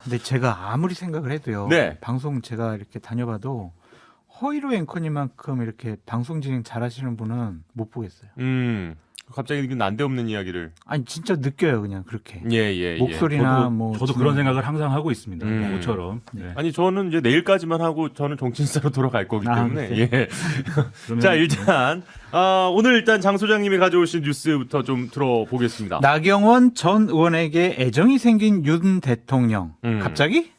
근데 제가 아무리 생각을 해도요. 네. 방송 제가 이렇게 다녀봐도 허이로 앵커님만큼 이렇게 방송 진행 잘하시는 분은 못 보겠어요. 갑자기 난데없는 이야기를. 아니 진짜 느껴요 그냥 그렇게. 예. 목소리나 저도 그런 생각을 항상 하고 있습니다. 모처럼. 네. 아니 저는 이제 내일까지만 하고 저는 정치인사로 돌아갈 거기 때문에. 예. 그러면 자 일단 오늘 일단 장 소장님이 가져오신 뉴스부터 좀 들어보겠습니다. 나경원 전 의원에게 애정이 생긴 윤 대통령. 갑자기?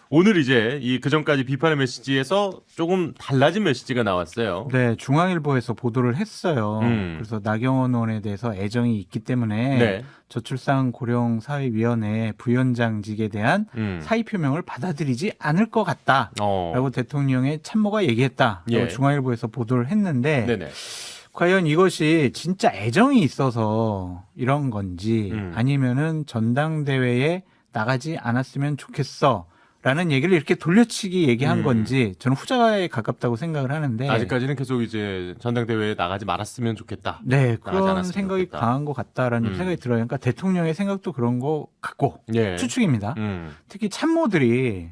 오늘 이제 이 그전까지 비판의 메시지에서 조금 달라진 메시지가 나왔어요. 네, 중앙일보에서 보도를 했어요. 그래서 나경원 의원에 대해서 애정이 있기 때문에 네. 저출산 고령사회위원회 부위원장직에 대한 사의 표명을 받아들이지 않을 것 같다라고 대통령의 참모가 얘기했다. 예. 중앙일보에서 보도를 했는데 네네. 과연 이것이 진짜 애정이 있어서 이런 건지 아니면은 전당대회에 나가지 않았으면 좋겠어. 라는 얘기를 이렇게 돌려치기 얘기한 건지 저는 후자에 가깝다고 생각을 하는데 아직까지는 계속 이제 전당대회에 나가지 말았으면 좋겠다. 네, 나가지 그런 않았으면 생각이 좋겠다. 강한 것 같다라는 생각이 들어요. 그러니까 대통령의 생각도 그런 거 같고 예. 추측입니다. 특히 참모들이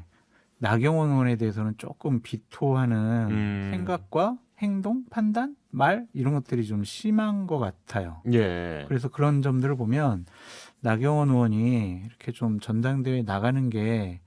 나경원 의원에 대해서는 조금 비토하는 생각과 행동, 판단, 말 이런 것들이 좀 심한 것 같아요. 예. 그래서 그런 점들을 보면 나경원 의원이 이렇게 좀 전당대회에 나가는 게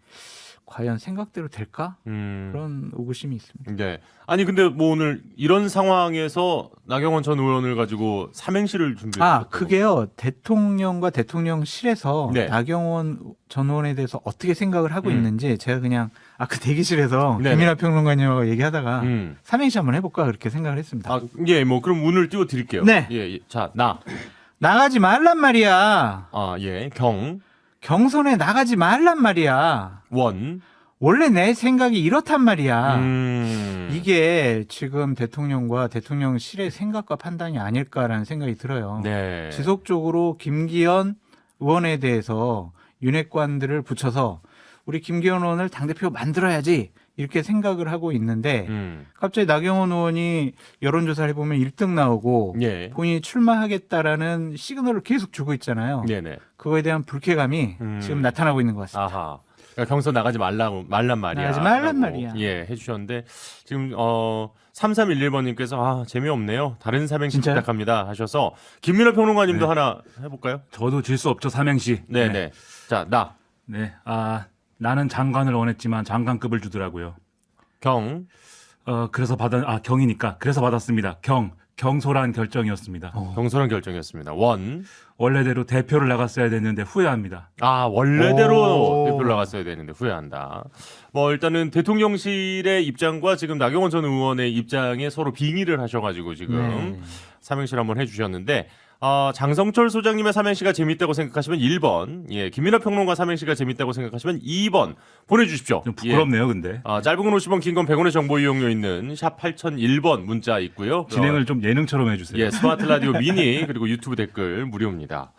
과연 생각대로 될까? 그런 의구심이 있습니다. 네. 아니 근데 뭐 오늘 이런 상황에서 나경원 전 의원을 가지고 삼행시를 준비했다고. 그게요. 대통령과 대통령실에서 네. 나경원 전 의원에 대해서 어떻게 생각을 하고 있는지 제가 그냥 그 대기실에서 네네. 김민하 평론가님하고 얘기하다가 삼행시 한번 해볼까 그렇게 생각을 했습니다. 예, 뭐 그럼 운을 띄워 드릴게요. 네. 예. 자, 나가지 말란 말이야. 예. 경선에 나가지 말란 말이야. 원. 원래 내 생각이 이렇단 말이야. 이게 이게 지금 대통령과 대통령실의 생각과 판단이 아닐까라는 생각이 들어요. 네. 지속적으로 김기현 의원에 대해서 윤핵관들을 붙여서 우리 김기현 의원을 당대표 만들어야지 이렇게 생각을 하고 있는데 갑자기 나경원 의원이 여론조사를 해보면 1등 나오고 예. 본인이 출마하겠다라는 시그널을 계속 주고 있잖아요. 네네. 그거에 대한 불쾌감이 지금 나타나고 있는 것 같습니다. 아하. 그러니까 경선 나가지 말란 말이야. 나가지 말란 라고, 말이야. 예, 해주셨는데 지금 3311번님께서 재미없네요. 다른 삼행시 진짜요? 부탁합니다 하셔서 김민하 평론가님도 하나 해볼까요? 저도 질 수 없죠. 삼행시. 네네. 자, 네. 나는 장관을 원했지만 장관급을 주더라고요. 경. 그래서 경이니까 그래서 받았습니다. 경솔한 결정이었습니다. 경솔한 결정이었습니다. 원. 원래대로 대표를 나갔어야 됐는데 후회합니다. 원래대로 대표를 나갔어야 되는데 후회한다. 뭐 일단은 대통령실의 입장과 지금 나경원 전 의원의 입장에 서로 빙의를 하셔가지고 지금 삼행시를 한번 해주셨는데 장성철 소장님의 삼행시가 재밌다고 생각하시면 1번, 예, 김민하 평론가 삼행시가 재밌다고 생각하시면 2번 보내주십시오. 좀 부끄럽네요, 근데. 짧은 건 50원, 긴 건 100원의 정보 이용료 있는 샵 8001번 문자 있고요. 진행을 좀 예능처럼 해주세요. 예, 스마트 라디오 미니 그리고 유튜브 댓글 무료입니다.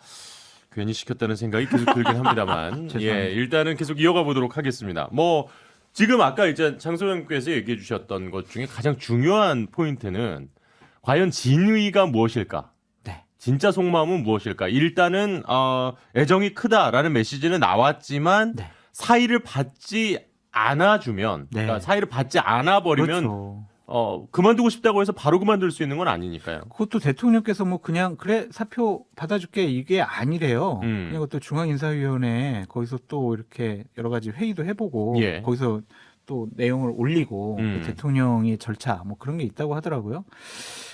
괜히 시켰다는 생각이 계속 들긴 합니다만, 예, 일단은 계속 이어가 보도록 하겠습니다. 뭐 지금 아까 이제 장 소장님께서 얘기해 주셨던 것 중에 가장 중요한 포인트는 과연 진의가 무엇일까? 진짜 속마음은 무엇일까? 일단은 애정이 크다라는 메시지는 나왔지만 사의를 받지 않아주면, 그러니까 사의를 받지 않아버리면 그렇죠. 그만두고 싶다고 해서 바로 그만둘 수 있는 건 아니니까요. 그것도 대통령께서 뭐 그냥 그래 사표 받아줄게 이게 아니래요. 그냥 그것도 중앙인사위원회 거기서 또 이렇게 여러 가지 회의도 해보고 예. 거기서 또 내용을 올리고 또 대통령의 절차 뭐 그런 게 있다고 하더라고요.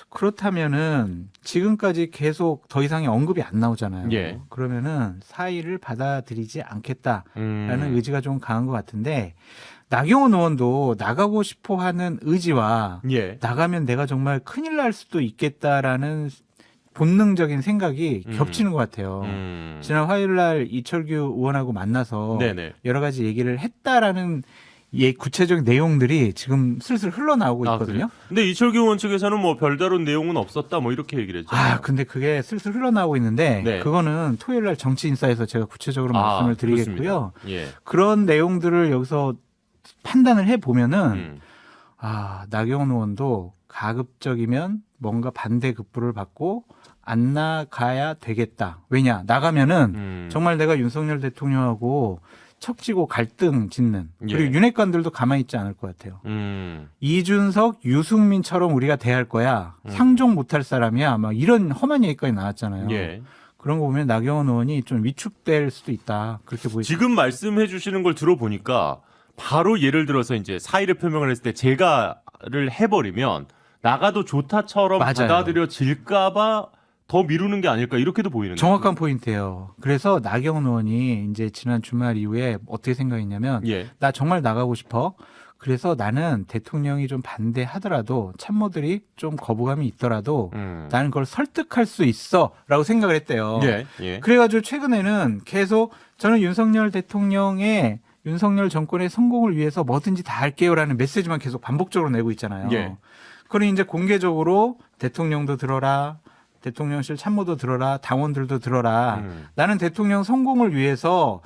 그렇다면은 지금까지 계속 더 이상의 언급이 안 나오잖아요. 예. 그러면은 사의를 받아들이지 않겠다라는 의지가 좀 강한 것 같은데 나경원 의원도 나가고 싶어하는 의지와 예. 나가면 내가 정말 큰일 날 수도 있겠다라는 본능적인 생각이 겹치는 것 같아요. 지난 화요일 날 이철규 의원하고 만나서 네네. 여러 가지 얘기를 했다라는 구체적인 내용들이 지금 슬슬 흘러나오고 있거든요. 근데 이철규 의원 측에서는 뭐 별다른 내용은 없었다 뭐 이렇게 얘기를 했죠. 근데 그게 슬슬 흘러나오고 있는데 네. 그거는 토요일 날 정치인사에서 제가 구체적으로 말씀을 드리겠고요. 예. 그런 내용들을 여기서 판단을 해보면은 나경원 의원도 가급적이면 뭔가 반대급부를 받고 안 나가야 되겠다. 왜냐? 나가면은 정말 내가 윤석열 대통령하고 척지고 갈등 짓는 그리고 예. 윤핵관들도 가만히 있지 않을 것 같아요. 이준석, 유승민처럼 우리가 대할 거야. 상종 못할 사람이야. 막 이런 험한 얘기까지 나왔잖아요. 예. 그런 거 보면 나경원 의원이 좀 위축될 수도 있다. 그렇게 보이죠. 지금 말씀해 주시는 걸 들어보니까 바로 예를 들어서 이제 사의를 표명을 했을 때 제가를 해버리면 나가도 좋다처럼 맞아요. 받아들여질까봐 더 미루는 게 아닐까 이렇게도 보이는 정확한 포인트예요. 그래서 나경원 의원이 이제 지난 주말 이후에 어떻게 생각했냐면 예. 나 정말 나가고 싶어. 그래서 나는 대통령이 좀 반대하더라도 참모들이 좀 거부감이 있더라도 나는 그걸 설득할 수 있어라고 생각을 했대요. 예. 예. 그래가지고 최근에는 계속 저는 윤석열 대통령의 윤석열 정권의 성공을 위해서 뭐든지 다 할게요라는 메시지만 계속 반복적으로 내고 있잖아요. 예. 그러니 이제 공개적으로 대통령도 들어라. 대통령실 참모도 들어라. 당원들도 들어라. 나는 대통령 성공을 위해서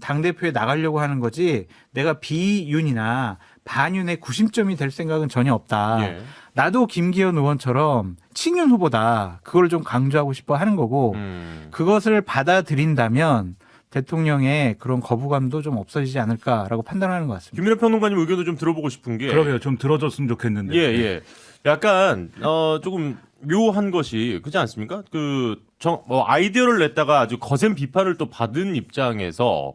당대표에 나가려고 하는 거지 내가 비윤이나 반윤의 구심점이 될 생각은 전혀 없다. 예. 나도 김기현 의원처럼 친윤 후보다. 그걸 좀 강조하고 싶어 하는 거고 그것을 받아들인다면 대통령의 그런 거부감도 좀 없어지지 않을까라고 판단하는 것 같습니다. 김민하 평론가님 의견도 좀 들어보고 싶은 게 그러게요. 좀 들어줬으면 좋겠는데. 예, 예. 약간 조금 묘한 것이 그렇지 않습니까? 아이디어를 냈다가 아주 거센 비판을 또 받은 입장에서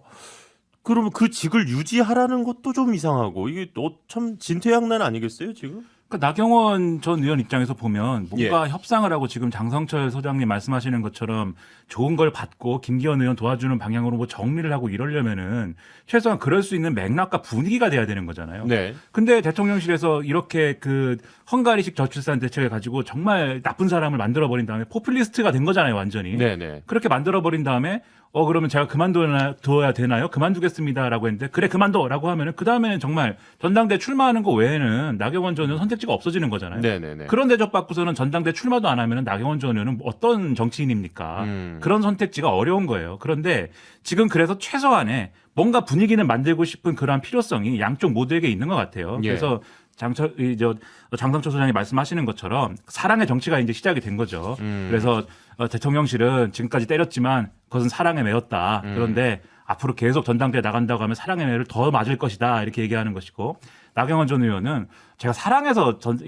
그러면 그 직을 유지하라는 것도 좀 이상하고 이게 또 참 진퇴양난 아니겠어요, 지금? 그러니까 나경원 전 의원 입장에서 보면 뭔가 예. 협상을 하고 지금 장성철 소장님 말씀하시는 것처럼 좋은 걸 받고 김기현 의원 도와주는 방향으로 뭐 정리를 하고 이러려면은 최소한 그럴 수 있는 맥락과 분위기가 돼야 되는 거잖아요. 네. 근데 대통령실에서 이렇게 그 헝가리식 저출산 대책을 가지고 정말 나쁜 사람을 만들어 버린 다음에 포퓰리스트가 된 거잖아요, 완전히. 네, 네. 그렇게 만들어 버린 다음에 그러면 제가 그만둬야 되나요? 그만두겠습니다라고 했는데 그래 그만둬라고 하면은 그 다음에는 정말 전당대 출마하는 거 외에는 나경원 전 의원 선택지가 없어지는 거잖아요. 네, 네, 네. 그런 대접 받고서는 전당대 출마도 안 하면은 나경원 전 의원은 어떤 정치인입니까? 그런 선택지가 어려운 거예요. 그런데 지금 그래서 최소한의 뭔가 분위기는 만들고 싶은 그러한 필요성이 양쪽 모두에게 있는 것 같아요. 예. 그래서 장성철 소장이 말씀하시는 것처럼 사랑의 정치가 이제 시작이 된 거죠. 그래서 대통령실은 지금까지 때렸지만 그것은 사랑에 매였다. 그런데 앞으로 계속 전당대에 나간다고 하면 사랑의 매를 더 맞을 것이다. 이렇게 얘기하는 것이고 나경원 전 의원은 제가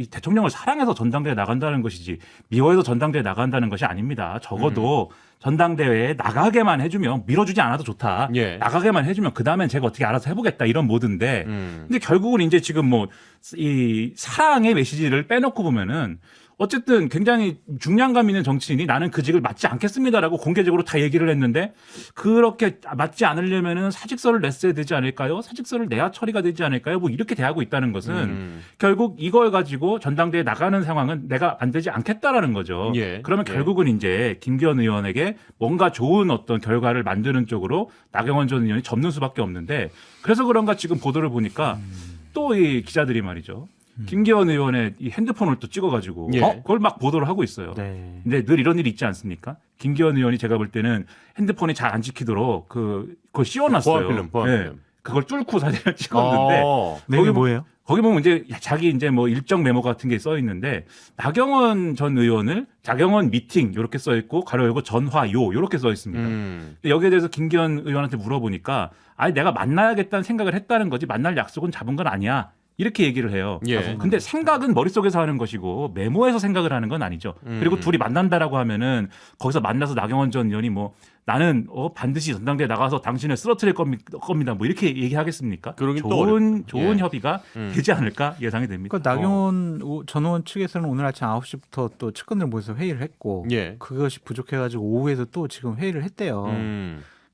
대통령을 사랑해서 전당대에 나간다는 것이지 미워해서 전당대에 나간다는 것이 아닙니다. 적어도 전당대회에 나가게만 해주면 밀어주지 않아도 좋다. 예. 나가게만 해주면 그 다음엔 제가 어떻게 알아서 해보겠다 이런 모드인데 근데 결국은 이제 지금 이 사랑의 메시지를 빼놓고 보면은 어쨌든 굉장히 중량감 있는 정치인이 나는 그 직을 맡지 않겠습니다라고 공개적으로 다 얘기를 했는데 그렇게 맡지 않으려면은 사직서를 냈어야 되지 않을까요? 사직서를 내야 처리가 되지 않을까요? 뭐 이렇게 대하고 있다는 것은 결국 이걸 가지고 전당대회에 나가는 상황은 내가 안 되지 않겠다라는 거죠. 예. 그러면 예. 결국은 이제 김기현 의원에게 뭔가 좋은 어떤 결과를 만드는 쪽으로 나경원 전 의원이 접는 수밖에 없는데 그래서 그런가 지금 보도를 보니까 또 이 기자들이 말이죠. 김기현 의원의 이 핸드폰을 또 찍어가지고 예. 그걸 막 보도를 하고 있어요. 네. 근데 늘 이런 일이 있지 않습니까? 김기현 의원이 제가 볼 때는 핸드폰이 잘 안 찍히도록 그걸 씌워놨어요. 보안 필름. 그걸 뚫고 사진을 찍었는데 내용이 뭐예요? 거기 보면 이제 자기 이제 뭐 일정 메모 같은 게 써 있는데 나경원 전 의원을 나경원 미팅 이렇게 써 있고 가로 열고 전화요 이렇게 써 있습니다. 근데 여기에 대해서 김기현 의원한테 물어보니까 아니 내가 만나야겠다는 생각을 했다는 거지 만날 약속은 잡은 건 아니야. 이렇게 얘기를 해요. 예. 근데 생각은 머릿속에서 하는 것이고 메모에서 생각을 하는 건 아니죠. 그리고 둘이 만난다라고 하면은 거기서 만나서 나경원 전 의원이 뭐 나는 반드시 전당대에 나가서 당신을 쓰러뜨릴 겁니다. 뭐 이렇게 얘기하겠습니까? 그러긴 또 좋은 예. 협의가 되지 않을까 예상이 됩니다. 그러니까 나경원 전 의원 측에서는 오늘 아침 9시부터 또 측근들 모여서 회의를 했고 예. 그것이 부족해가지고 오후에도 또 지금 회의를 했대요.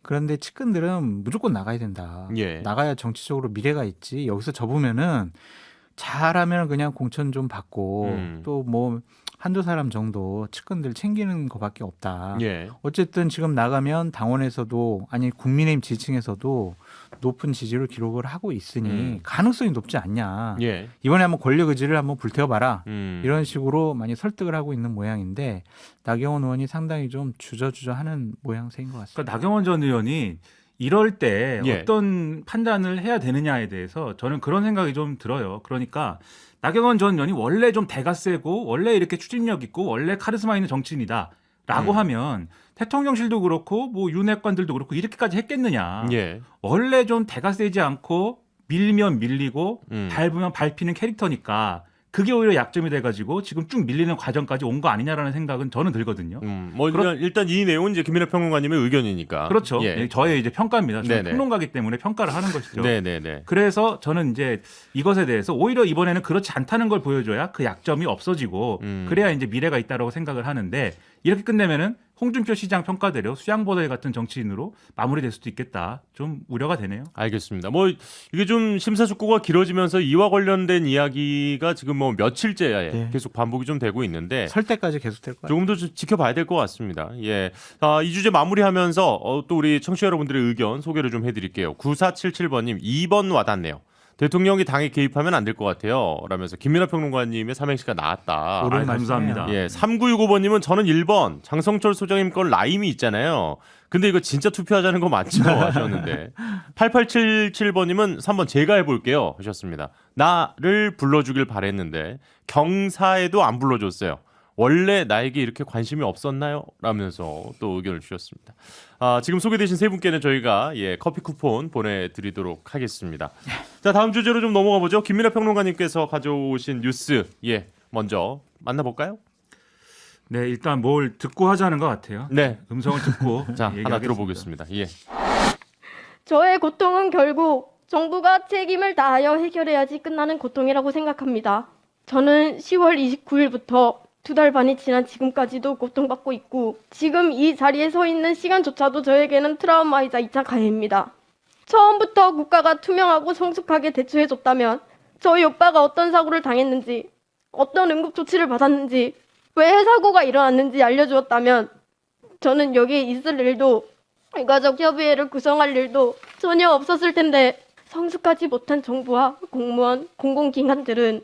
그런데 측근들은 무조건 나가야 된다. 예. 나가야 정치적으로 미래가 있지. 여기서 접으면은 잘하면 그냥 공천 좀 받고 또 뭐 한두 사람 정도 측근들 챙기는 것밖에 없다. 예. 어쨌든 지금 나가면 당원에서도 아니 국민의힘 지층에서도 높은 지지를 기록을 하고 있으니 가능성이 높지 않냐. 예. 이번에 한번 권력 의지를 한번 불태워봐라. 이런 이런 식으로 많이 설득을 하고 있는 모양인데 나경원 의원이 상당히 좀 주저주저하는 모양새인 것 같습니다. 그러니까 나경원 전 의원이 이럴 때 예. 어떤 판단을 해야 되느냐에 대해서 저는 그런 생각이 좀 들어요. 그러니까 나경원 전 의원이 원래 좀 대가 세고 원래 이렇게 추진력 있고 원래 카리스마 있는 정치인이다. 라고 하면 대통령실도 그렇고 뭐 윤핵관들도 그렇고 이렇게까지 했겠느냐. 예. 원래 좀 대가 세지 않고 밀면 밀리고 음. 밟으면 밟히는 캐릭터니까 그게 오히려 약점이 돼가지고 지금 쭉 밀리는 과정까지 온 거 아니냐라는 생각은 저는 들거든요. 뭐 일단 이 내용은 이제 김민하 평론가님의 의견이니까. 그렇죠. 예. 예, 저의 이제 평가입니다. 저는 네네. 평론가기 때문에 평가를 하는 것이죠. 네네네. 그래서 저는 이제 이것에 대해서 오히려 이번에는 그렇지 않다는 걸 보여줘야 그 약점이 없어지고 그래야 이제 미래가 있다라고 생각을 하는데 이렇게 끝내면은 홍준표 시장 평가대로 수양보들 같은 정치인으로 마무리될 수도 있겠다. 좀 우려가 되네요. 알겠습니다. 뭐 이게 좀 심사숙고가 길어지면서 이와 관련된 이야기가 지금 뭐 며칠째 네. 계속 반복이 좀 되고 있는데 설 때까지 계속될 것 같아요. 조금 더 지켜봐야 될 것 같습니다. 예. 이 주제 마무리하면서 또 우리 청취자 여러분들의 의견 소개를 좀 해드릴게요. 9477번님 2번 와닿네요. 대통령이 당에 개입하면 안 될 것 같아요. 라면서 김민하 평론가님의 삼행시가 나왔다. 옳은 감사합니다. 예, 3965번님은 저는 1번 장성철 소장님 건 라임이 있잖아요. 근데 이거 진짜 투표하자는 거 맞죠? 하셨는데 8877번님은 3번 제가 해볼게요 하셨습니다. 나를 불러주길 바랬는데 경사에도 안 불러줬어요. 원래 나에게 이렇게 관심이 없었나요? 라면서 또 의견을 주셨습니다. 지금 소개되신 세 분께는 저희가 커피 쿠폰 보내드리도록 하겠습니다. 자, 다음 주제로 좀 넘어가 보죠. 김민하 평론가님께서 가져오신 뉴스 먼저 만나볼까요? 네, 일단 뭘 듣고 하자는 것 같아요. 네. 음성을 듣고 자, 하나 얘기하겠습니다. 들어보겠습니다. 예. 저의 고통은 결국 정부가 책임을 다하여 해결해야지 끝나는 고통이라고 생각합니다. 저는 10월 29일부터 2달 반이 지난 지금까지도 고통받고 있고 지금 이 자리에 서 있는 시간조차도 저에게는 트라우마이자 2차 가해입니다. 처음부터 국가가 투명하고 성숙하게 대처해줬다면 저희 오빠가 어떤 사고를 당했는지 어떤 응급조치를 받았는지 왜 사고가 일어났는지 알려주었다면 저는 여기에 있을 일도 유가족 협의회를 구성할 일도 전혀 없었을 텐데 성숙하지 못한 정부와 공무원, 공공기관들은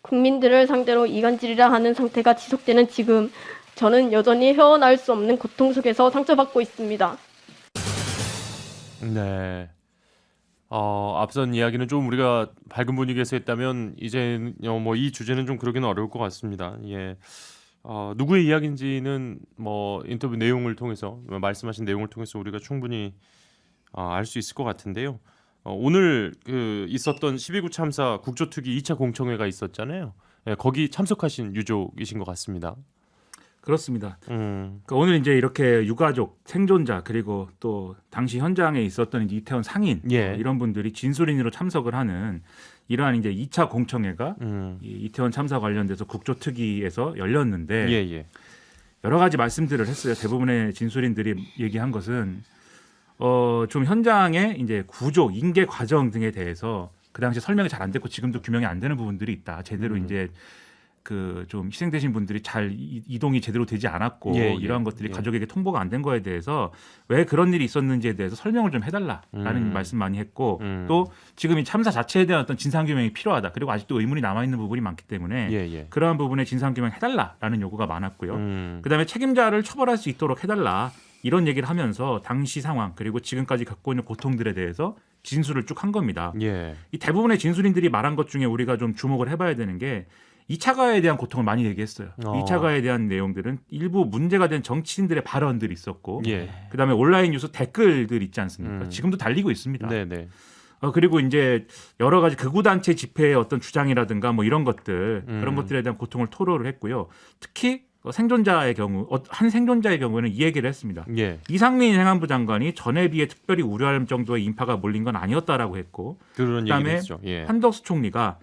국민들을 상대로 이간질이라 하는 상태가 지속되는 지금 저는 여전히 헤어나올 수 없는 고통 속에서 상처받고 있습니다. 네. 앞선 이야기는 좀 우리가 밝은 분위기에서 했다면 이제 뭐 이 주제는 좀 그러기는 어려울 것 같습니다. 예. 누구의 이야기인지는 뭐 인터뷰 내용을 통해서 말씀하신 내용을 통해서 우리가 충분히 알 수 있을 것 같은데요. 오늘 있었던 12구 참사 국조특위 2차 공청회가 있었잖아요. 예, 거기 참석하신 유족이신 것 같습니다. 그렇습니다. 그러니까 오늘 이제 이렇게 유가족, 생존자 그리고 또 당시 현장에 있었던 이제 이태원 상인 예. 이런 분들이 진술인으로 참석을 하는 이러한 이제 2차 공청회가 이 이태원 참사 관련돼서 국조특위에서 열렸는데 예. 여러 가지 말씀들을 했어요. 대부분의 진술인들이 얘기한 것은 좀 현장의 이제 구조, 인계 과정 등에 대해서 그 당시 설명이 잘 안 됐고 지금도 규명이 안 되는 부분들이 있다. 제대로 이제 좀 희생되신 분들이 잘 이동이 제대로 되지 않았고 이러한 것들이 가족에게 통보가 안 된 거에 대해서 왜 그런 일이 있었는지에 대해서 설명을 좀 해달라라는 말씀 많이 했고 또 지금 이 참사 자체에 대한 어떤 진상규명이 필요하다. 그리고 아직도 의문이 남아있는 부분이 많기 때문에 그러한 부분에 진상규명 해달라라는 요구가 많았고요. 그다음에 책임자를 처벌할 수 있도록 해달라. 이런 얘기를 하면서 당시 상황 그리고 지금까지 겪고 있는 고통들에 대해서 진술을 쭉 한 겁니다. 이 대부분의 진술인들이 말한 것 중에 우리가 좀 주목을 해봐야 되는 게 2차 가해에 대한 고통을 많이 얘기했어요. 2차 가해에 대한 내용들은 일부 문제가 된 정치인들의 발언들이 있었고 그다음에 온라인 뉴스 댓글들 있지 않습니까? 지금도 달리고 있습니다. 네네. 그리고 이제 여러 가지 극우단체 집회의 어떤 주장이라든가 뭐 이런 것들 그런 것들에 대한 고통을 토로를 했고요. 특히 생존자의 경우 한 생존자의 경우에는 이 얘기를 했습니다. 이상민 행안부 장관이 전에 비해 특별히 우려할 정도의 인파가 몰린 건 아니었다라고 했고 그런 그다음에 얘기를 했죠. 한덕수 총리가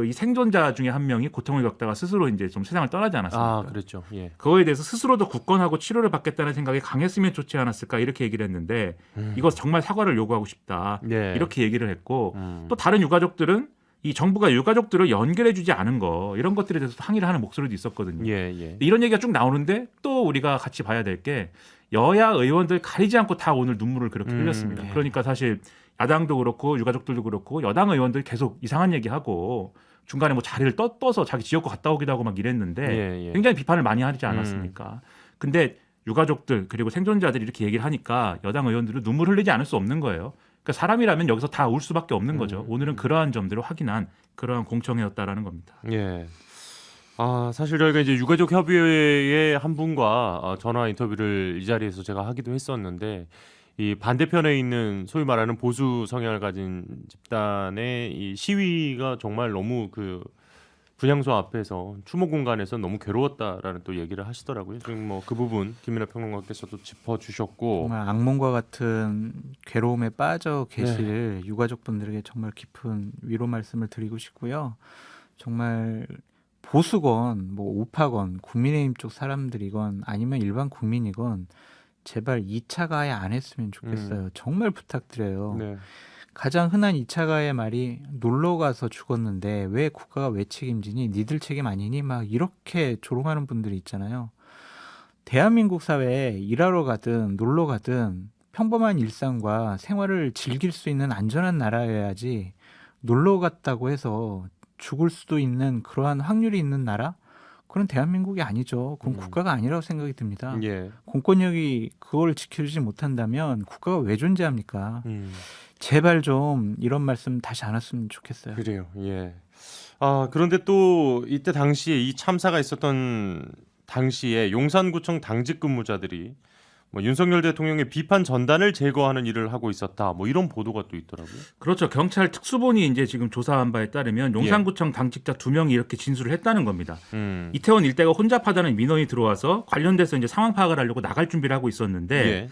이 생존자 중에 한 명이 고통을 겪다가 스스로 이제 좀 세상을 떠나지 않았습니까? 그렇죠. 그거에 대해서 스스로도 굳건하고 치료를 받겠다는 생각이 강했으면 좋지 않았을까 이렇게 얘기를 했는데 이거 정말 사과를 요구하고 싶다 이렇게 얘기를 했고 또 다른 유가족들은 이 정부가 유가족들을 연결해주지 않은 거 이런 것들에 대해서 항의를 하는 목소리도 있었거든요. 이런 얘기가 쭉 나오는데 또 우리가 같이 봐야 될 게 여야 의원들 가리지 않고 다 오늘 눈물을 그렇게 흘렸습니다. 그러니까 사실 야당도 그렇고 유가족들도 그렇고 여당 의원들 계속 이상한 얘기하고 중간에 뭐 자리를 떠서 자기 지역구 갔다 오기도 하고 막 이랬는데 굉장히 비판을 많이 하지 않았습니까? 근데 유가족들 그리고 생존자들이 이렇게 얘기를 하니까 여당 의원들은 눈물 흘리지 않을 수 없는 거예요. 그러니까 사람이라면 여기서 다 울 수밖에 없는 거죠. 오늘은 그러한 점들을 확인한 그러한 공청회였다라는 겁니다. 사실 저희가 이제 유가족 협의회의 한 분과 전화 인터뷰를 이 자리에서 제가 하기도 했었는데 이 반대편에 있는 소위 말하는 보수 성향을 가진 집단의 이 시위가 정말 너무 그 분향소 앞에서 추모 공간에서 너무 괴로웠다라는 또 얘기를 하시더라고요. 지금 뭐 그 부분 김민하 평론가께서도 짚어주셨고 정말 악몽과 같은 괴로움에 빠져 계실 유가족분들에게 정말 깊은 위로 말씀을 드리고 싶고요. 정말 보수건, 뭐 우파건, 국민의힘 쪽 사람들이건 아니면 일반 국민이건 제발 2차 가해 안 했으면 좋겠어요. 정말 부탁드려요. 네. 가장 흔한 2차 가해 말이 놀러 가서 죽었는데 왜 국가가 왜 책임지니? 니들 책임 아니니? 막 이렇게 조롱하는 분들이 있잖아요. 대한민국 사회에 일하러 가든 놀러 가든 평범한 일상과 생활을 즐길 수 있는 안전한 나라여야지 놀러 갔다고 해서 죽을 수도 있는 그러한 확률이 있는 나라? 그건 대한민국이 아니죠. 그건 국가가 아니라고 생각이 듭니다. 예. 공권력이 그걸 지켜주지 못한다면 국가가 왜 존재합니까? 제발 좀 이런 말씀 다시 안 했으면 좋겠어요. 그래요. 예. 그런데 또 이때 당시에 이 참사가 있었던 당시에 용산구청 당직 근무자들이 뭐 윤석열 대통령의 비판 전단을 제거하는 일을 하고 있었다. 뭐 이런 보도가 또 있더라고요. 그렇죠. 경찰 특수본이 이제 지금 조사한 바에 따르면 용산구청 당직자 2명이 이렇게 진술을 했다는 겁니다. 이태원 일대가 혼잡하다는 민원이 들어와서 관련돼서 이제 상황 파악을 하려고 나갈 준비를 하고 있었는데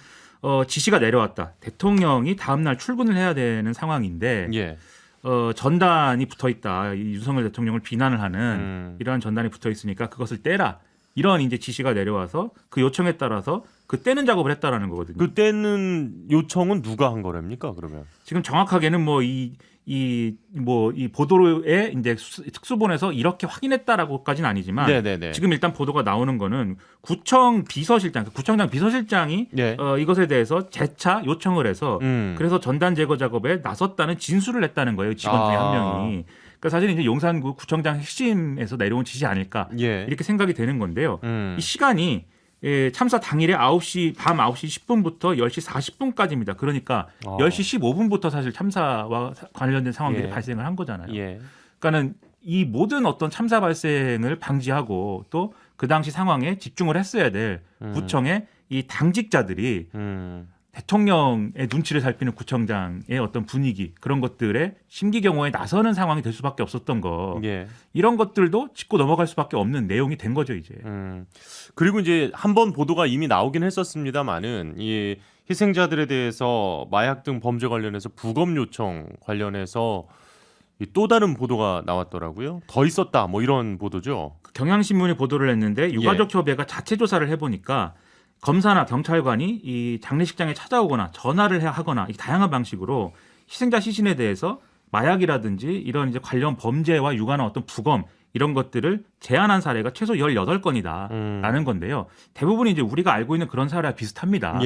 지시가 내려왔다. 대통령이 다음 날 출근을 해야 되는 상황인데 전단이 붙어 있다. 이 윤석열 대통령을 비난을 하는 이러한 전단이 붙어 있으니까 그것을 떼라. 이런 이제 지시가 내려와서 그 요청에 따라서 그 떼는 작업을 했다라는 거거든요. 그 떼는 요청은 누가 한 거랍니까? 그러면 지금 정확하게는 뭐 이 보도에 이제 특수본에서 이렇게 확인했다라고까지는 아니지만 네네네. 지금 일단 보도가 나오는 거는 구청 비서실장, 구청장 비서실장이 이것에 대해서 재차 요청을 해서 그래서 전단 제거 작업에 나섰다는 진술을 했다는 거예요. 직원 중에 한 명이. 그러니까 사실 이제 용산구 구청장 핵심에서 내려온 지시 아닐까 이렇게 생각이 되는 건데요. 이 시간이 참사 당일에 밤 9시 10분부터 10시 40분까지입니다. 그러니까 10시 15분부터 사실 참사와 관련된 상황들이 발생을 한 거잖아요. 그러니까는 이 모든 어떤 참사 발생을 방지하고 또 그 당시 상황에 집중을 했어야 될 구청의 이 당직자들이 대통령의 눈치를 살피는 구청장의 어떤 분위기 그런 것들에 심기경호에 나서는 상황이 될 수밖에 없었던 거 이런 것들도 짚고 넘어갈 수밖에 없는 내용이 된 거죠 이제. 그리고 이제 한 번 보도가 이미 나오긴 했었습니다만은 이 희생자들에 대해서 마약 등 범죄 관련해서 부검 요청 관련해서 또 다른 보도가 나왔더라고요. 더 있었다 뭐 이런 보도죠. 경향신문이 보도를 했는데 유가족협의회가 자체 조사를 해보니까 검사나 경찰관이 이 장례식장에 찾아오거나 전화를 하거나 이 다양한 방식으로 희생자 시신에 대해서 마약이라든지 이런 이제 관련 범죄와 유관한 어떤 부검 이런 것들을 제한한 사례가 최소 18건이다라는 건데요. 대부분이 이제 우리가 알고 있는 그런 사례와 비슷합니다.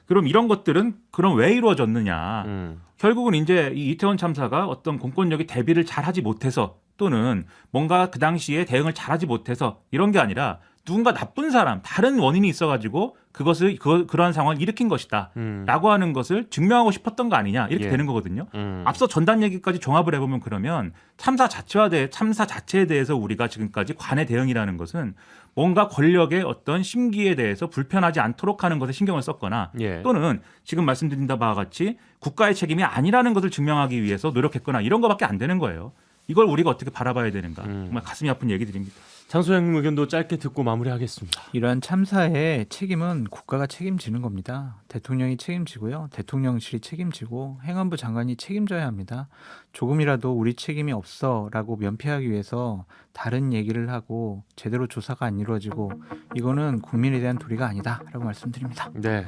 그럼 이런 것들은 그럼 왜 이루어졌느냐? 결국은 이제 이 이태원 참사가 어떤 공권력이 대비를 잘하지 못해서 또는 뭔가 그 당시에 대응을 잘하지 못해서 이런 게 아니라 누군가 나쁜 사람, 다른 원인이 있어가지고 그러한 상황을 일으킨 것이다 라고 하는 것을 증명하고 싶었던 거 아니냐 이렇게 되는 거거든요. 앞서 전단 얘기까지 종합을 해보면 그러면 참사 자체에 대해서 우리가 지금까지 관의 대응이라는 것은 뭔가 권력의 어떤 심기에 대해서 불편하지 않도록 하는 것에 신경을 썼거나 또는 지금 말씀드린 바와 같이 국가의 책임이 아니라는 것을 증명하기 위해서 노력했거나 이런 거밖에 안 되는 거예요. 이걸 우리가 어떻게 바라봐야 되는가 정말 가슴이 아픈 얘기들입니다. 장소영 의견도 짧게 듣고 마무리하겠습니다. 이러한 참사의 책임은 국가가 책임지는 겁니다. 대통령이 책임지고요. 대통령실이 책임지고 행안부 장관이 책임져야 합니다. 조금이라도 우리 책임이 없어라고 면피하기 위해서 다른 얘기를 하고 제대로 조사가 안 이루어지고 이거는 국민에 대한 도리가 아니다라고 말씀드립니다. 네.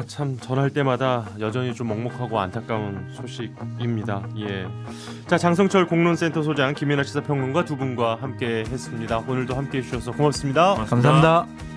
참 전할 때마다 여전히 좀 먹먹하고 안타까운 소식입니다. 자, 장성철 공론센터 소장 김민하 시사평론가 두 분과 함께 했습니다. 오늘도 함께 해주셔서 고맙습니다. 감사합니다.